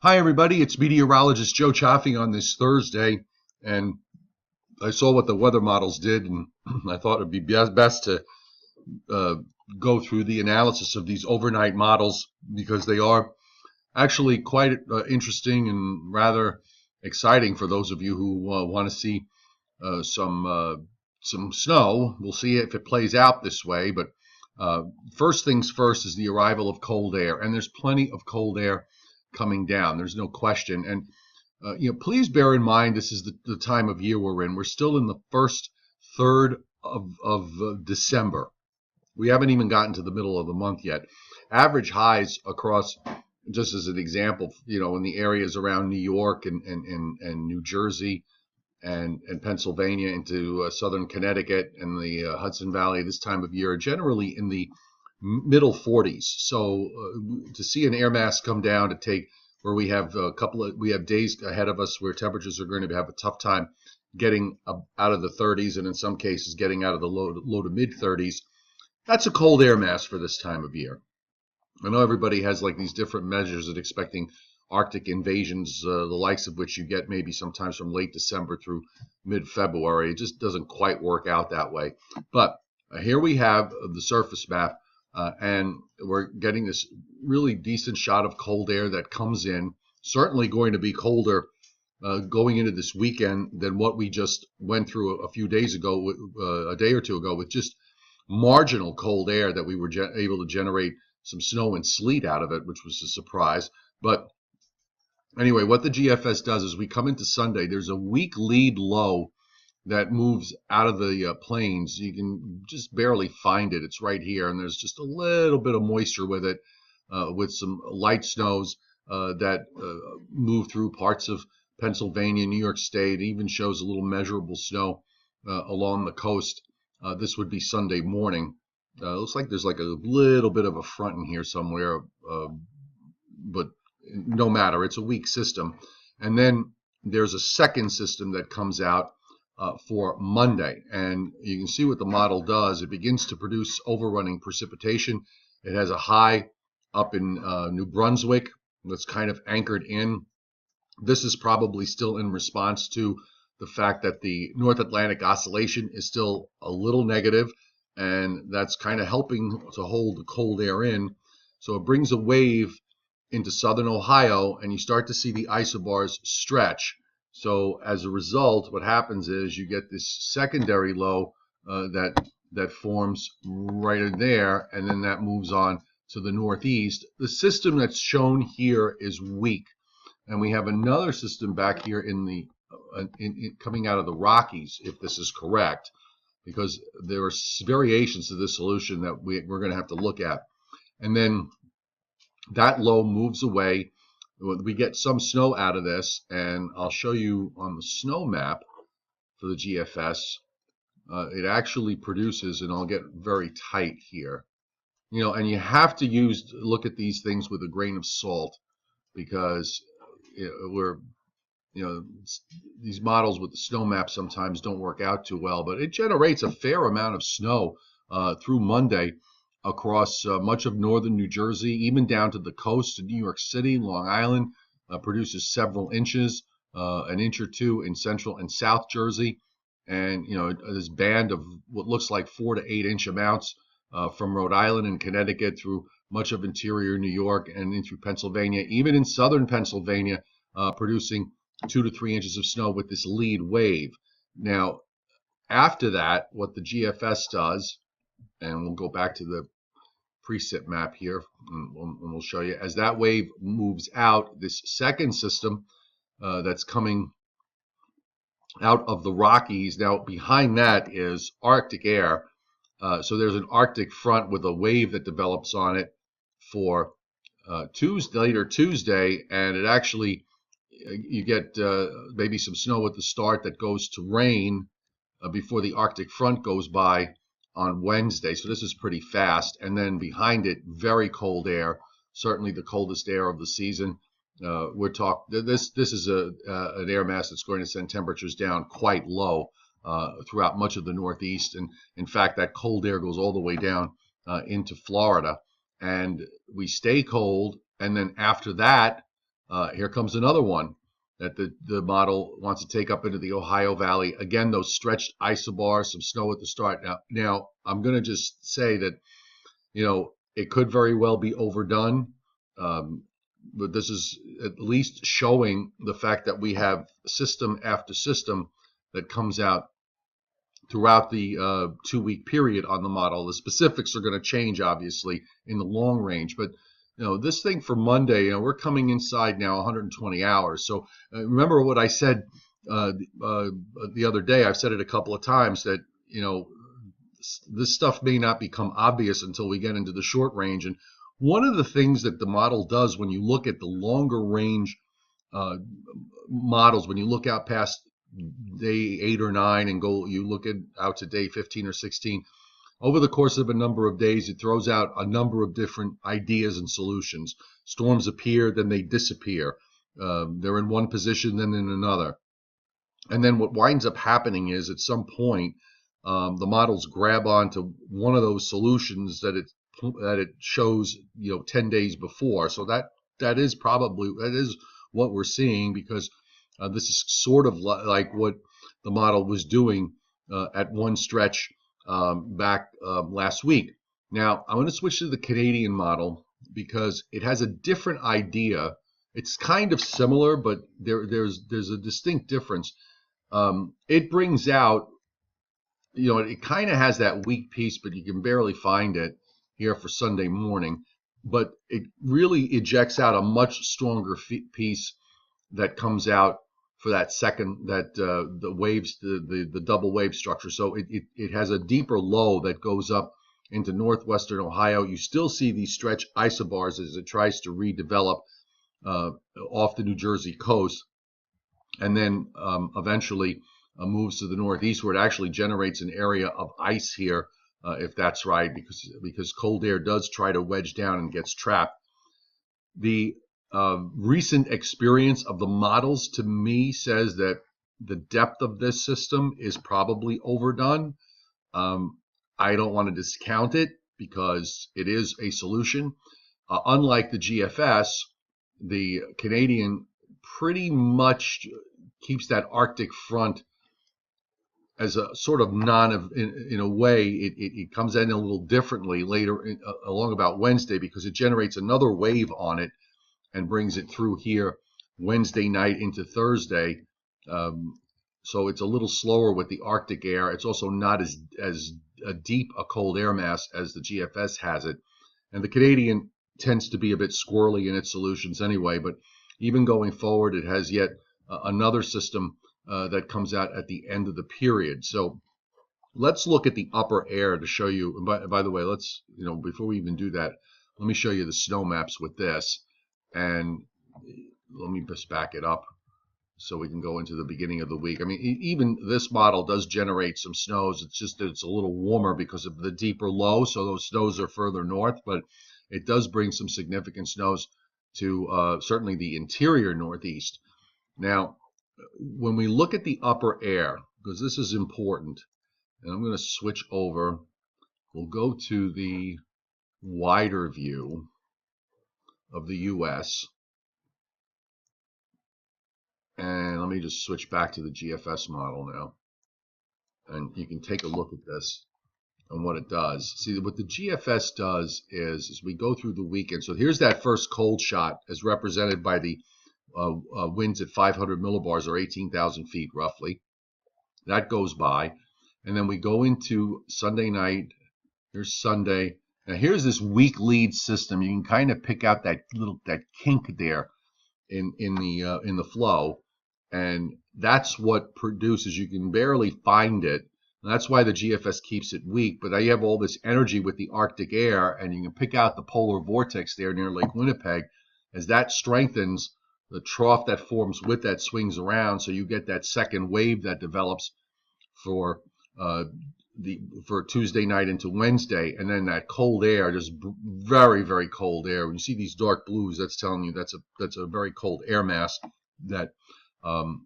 Hi, everybody. It's meteorologist Joe Chaffee on this Thursday, and I saw what the weather models did, and I thought it'd be best to uh, go through the analysis of these overnight models because they are actually quite interesting and rather exciting for those of you who want to see uh, some uh, some snow. We'll see if it plays out this way, but uh, first things first is the arrival of cold air, and there's plenty of cold air coming down. There's no question, and please bear in mind this is the time of year we're in. We're still in the first third of December. We haven't even gotten to the middle of the month yet. Average highs across, just as an example, in the areas around New York and New Jersey and Pennsylvania into southern Connecticut and the Hudson Valley this time of year are generally in the middle 40s. So to see an air mass come down to take where we have days ahead of us where temperatures are going to have a tough time getting out of the 30s and in some cases getting out of the low to mid 30s. That's a cold air mass for this time of year. I know everybody has like these different measures of expecting Arctic invasions, the likes of which you get maybe sometimes from late December through mid-February. It just doesn't quite work out that way. But here we have the surface map, and we're getting this really decent shot of cold air that comes in. Certainly going to be colder going into this weekend than what we just went through a few days ago, a day or two ago, with just marginal cold air that we were able to generate some snow and sleet out of it, which was a surprise. But anyway, what the GFS does is we come into Sunday. There's a weak lead low that moves out of the plains. You can just barely find it. It's right here, and there's just a little bit of moisture with it, with some light snows that move through parts of Pennsylvania, New York State. It even shows a little measurable snow along the coast. This would be Sunday morning. Looks like there's like a little bit of a front in here somewhere, but no matter. It's a weak system. And then there's a second system that comes out for Monday. And you can see what the model does. It begins to produce overrunning precipitation. It has a high up in New Brunswick that's kind of anchored in. This is probably still in response to the fact that the North Atlantic oscillation is still a little negative, and that's kind of helping to hold the cold air in. So it brings a wave into southern Ohio, and you start to see the isobars stretch. So as a result, what happens is you get this secondary low that forms right in there, and then that moves on to the northeast. The system that's shown here is weak, and we have another system back here coming out of the Rockies, if this is correct, because there are variations to this solution that we're going to have to look at. And then that low moves away. We get some snow out of this, and I'll show you on the snow map for the GFS. It actually produces, and I'll get very tight here, and you have to look at these things with a grain of salt, because these models with the snow map sometimes don't work out too well, but it generates a fair amount of snow through Monday across much of northern New Jersey, even down to the coast of New York City. Long Island produces several inches, an inch or two in central and south Jersey, and this band of what looks like 4 to 8 inch amounts from Rhode Island and Connecticut through much of interior New York and in through Pennsylvania, even in southern Pennsylvania, producing 2 to 3 inches of snow with this lead wave. Now, after that, what the GFS does, and we'll go back to the precip map here, and we'll show you, as that wave moves out, this second system that's coming out of the Rockies. Now, behind that is Arctic air. So there's an Arctic front with a wave that develops on it for later Tuesday, and it actually, you get maybe some snow at the start that goes to rain before the Arctic front goes by on Wednesday. So this is pretty fast. And then behind it, very cold air, certainly the coldest air of the season. This is an air mass that's going to send temperatures down quite low throughout much of the Northeast. And in fact, that cold air goes all the way down into Florida. And we stay cold. And then after that, Here comes another one that the model wants to take up into the Ohio Valley. Again, those stretched isobars, some snow at the start. Now I'm going to just say that, it could very well be overdone. But this is at least showing the fact that we have system after system that comes out throughout the 2-week period on the model. The specifics are going to change, obviously, in the long range. But this thing for Monday, we're coming inside now 120 hours. So remember what I said the other day. I've said it a couple of times that this stuff may not become obvious until we get into the short range. And one of the things that the model does when you look at the longer range models, when you look out past day 8 or 9 and you look out to day 15 or 16, over the course of a number of days, it throws out a number of different ideas and solutions. Storms appear, then they disappear. They're in one position, then in another. And then what winds up happening is at some point, the models grab onto one of those solutions that it shows 10 days before. So that is what we're seeing, because this is sort of like what the model was doing at one stretch back last week. Now I'm going to switch to the Canadian model because it has a different idea. It's kind of similar, but there's a distinct difference. It brings out, it kind of has that weak piece, but you can barely find it here for Sunday morning. But it really ejects out a much stronger piece that comes out for that second, the waves, the double wave structure. So it has a deeper low that goes up into northwestern Ohio. You still see these stretch isobars as it tries to redevelop off the New Jersey coast, and then eventually moves to the northeast, where it actually generates an area of ice here, if that's right, because cold air does try to wedge down and gets trapped. The recent experience of the models, to me, says that the depth of this system is probably overdone. I don't want to discount it because it is a solution. Unlike the GFS, the Canadian pretty much keeps that Arctic front as a sort of in a way. It comes in a little differently later along about Wednesday, because it generates another wave on it and brings it through here Wednesday night into Thursday. So it's a little slower with the Arctic air. It's also not as deep a cold air mass as the GFS has it. And the Canadian tends to be a bit squirrely in its solutions anyway. But even going forward, it has yet another system that comes out at the end of the period. So let's look at the upper air to show you. And by the way, let's, before we even do that, let me show you the snow maps with this. And let me just back it up so we can go into the beginning of the week. I mean, even this model does generate some snows. It's just that it's a little warmer because of the deeper low, so those snows are further north, but it does bring some significant snows to certainly the interior northeast. Now, when we look at the upper air, because this is important, and I'm going to switch over, we'll go to the wider view of the U.S., and let me just switch back to the GFS model now, and you can take a look at this and what it does. See, what the GFS does is, as we go through the weekend, so here's that first cold shot as represented by the winds at 500 millibars, or 18,000 feet roughly. That goes by, and then we go into Sunday night. Here's Sunday. Now here's this weak lead system. You can kind of pick out that kink there in the flow, and that's what produces. You can barely find it. And that's why the GFS keeps it weak. But now you have all this energy with the Arctic air, and you can pick out the polar vortex there near Lake Winnipeg. As that strengthens, the trough that forms with that swings around, so you get that second wave that develops for Tuesday night into Wednesday, and then that cold air, just very, very cold air. When you see these dark blues, that's telling you that's a very cold air mass that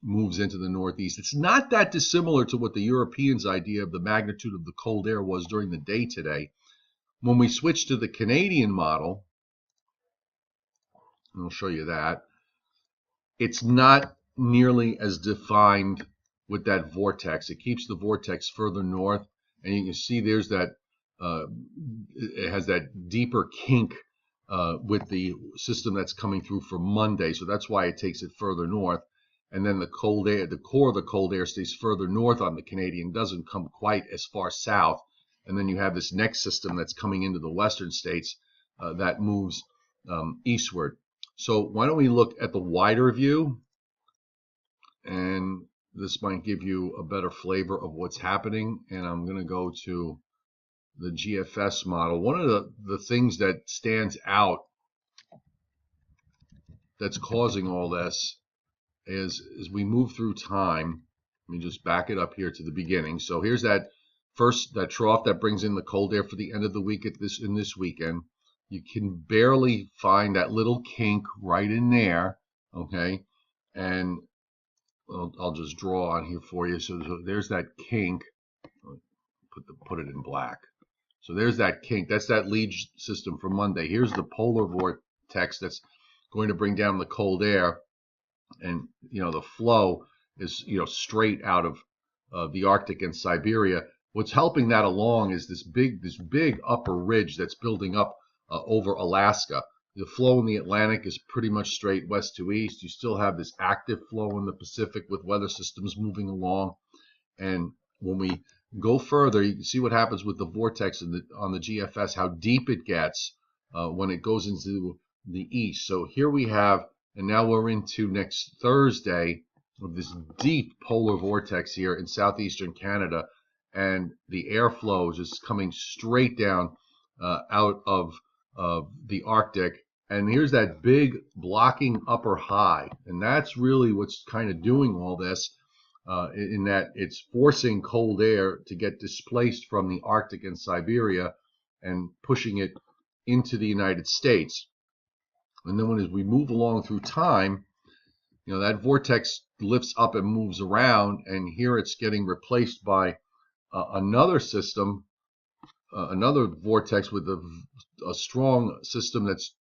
moves into the northeast. It's not that dissimilar to what the Europeans' idea of the magnitude of the cold air was during the day today. When we switch to the Canadian model, and I'll show you that, it's not nearly as defined with that vortex. It keeps the vortex further north, and you can see there's that, uh, it has that deeper kink with the system that's coming through for Monday. So that's why it takes it further north. And then the cold air, the core of the cold air stays further north on the Canadian, doesn't come quite as far south. And then you have this next system that's coming into the western states that moves eastward. So why don't we look at the wider view, and this might give you a better flavor of what's happening. And I'm going to go to the GFS model. One of the things that stands out that's causing all this is as we move through time. Let me just back it up here to the beginning. So here's that trough that brings in the cold air for the end of the week in this weekend. You can barely find that little kink right in there, okay? And I'll just draw on here for you. So there's that kink. Put it in black. So there's that kink. That's that lead system for Monday. Here's the polar vortex that's going to bring down the cold air, and the flow is straight out of the Arctic and Siberia. What's helping that along is this big upper ridge that's building up over Alaska. The flow in the Atlantic is pretty much straight west to east. You still have this active flow in the Pacific with weather systems moving along. And when we go further, you can see what happens with the vortex on the GFS, how deep it gets when it goes into the east. So here we have, and now we're into next Thursday, with this deep polar vortex here in southeastern Canada, and the airflow is just coming straight down out of the Arctic. And here's that big blocking upper high, and that's really what's kind of doing all this, in that it's forcing cold air to get displaced from the Arctic and Siberia and pushing it into the United States. And then as we move along through time, that vortex lifts up and moves around, and here it's getting replaced by another system, another vortex with a strong system that's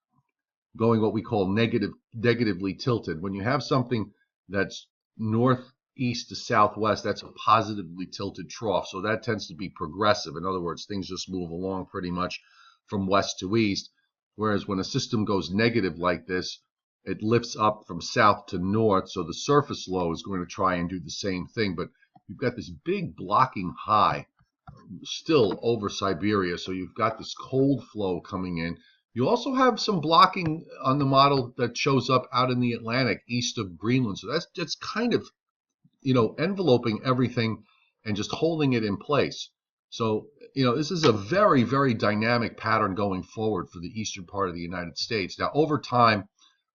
going what we call negatively tilted. When you have something that's northeast to southwest, that's a positively tilted trough. So that tends to be progressive. In other words, things just move along pretty much from west to east. Whereas when a system goes negative like this, it lifts up from south to north. So the surface low is going to try and do the same thing. But you've got this big blocking high still over Siberia. So you've got this cold flow coming in. You also have some blocking on the model that shows up out in the Atlantic east of Greenland. So that's just kind of, enveloping everything and just holding it in place. So, this is a very, very dynamic pattern going forward for the eastern part of the United States. Now, over time,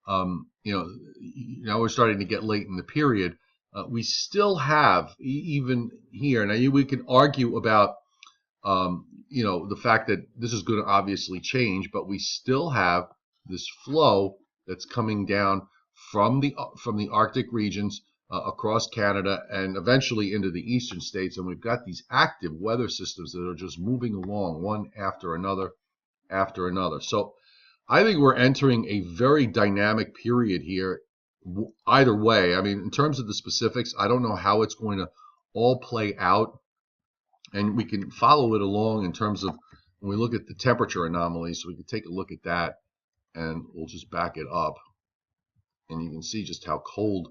now we're starting to get late in the period. We still have, even here, now we can argue about the fact that this is going to obviously change, but we still have this flow that's coming down from the Arctic regions across Canada and eventually into the eastern states, and we've got these active weather systems that are just moving along one after another after another. So I think we're entering a very dynamic period here. Either way, I mean, in terms of the specifics, I don't know how it's going to all play out. And we can follow it along in terms of when we look at the temperature anomalies. So we can take a look at that, and we'll just back it up. And you can see just how cold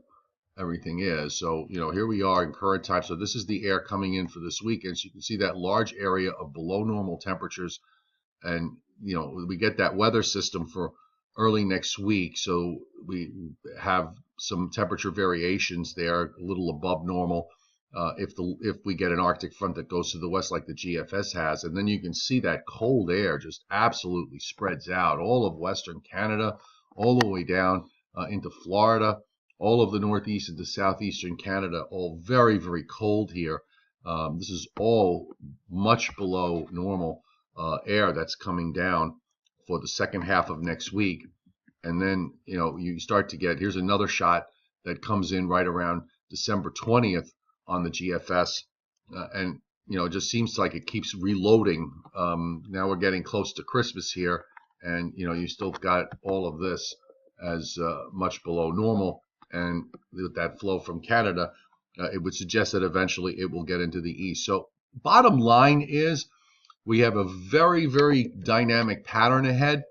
everything is. So, here we are in current time. So this is the air coming in for this weekend. So you can see that large area of below normal temperatures. And, we get that weather system for early next week. So we have some temperature variations there, a little above normal. If we get an Arctic front that goes to the west like the GFS has, and then you can see that cold air just absolutely spreads out all of western Canada, all the way down into Florida, all of the northeast into southeastern Canada, all very, very cold here. This is all much below normal air that's coming down for the second half of next week. And then, you start to get, here's another shot that comes in right around December 20th on the GFS, and it just seems like it keeps reloading. Now we're getting close to Christmas here, and you still got all of this as much below normal. and with that flow from Canada, it would suggest that eventually it will get into the east. So bottom line is we have a very, very dynamic pattern ahead.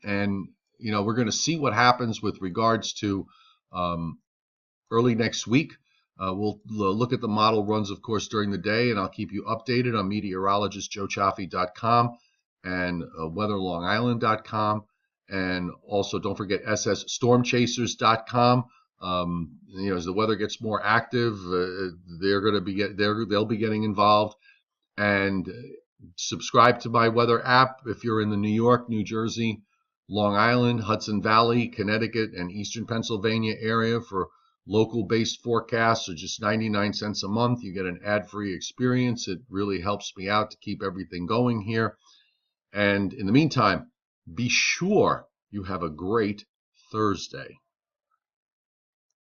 And, we're going to see what happens with regards to early next week. We'll look at the model runs, of course, during the day, and I'll keep you updated on meteorologistjoechaffee.com and weatherlongisland.com. And also, don't forget ssstormchasers.com. As the weather gets more active, they'll be getting involved. And subscribe to my weather app if you're in the New York, New Jersey, Long Island, Hudson Valley, Connecticut, and Eastern Pennsylvania area for local-based forecasts. Are just 99 cents a month. You get an ad-free experience. It really helps me out to keep everything going here. And in the meantime, be sure you have a great Thursday.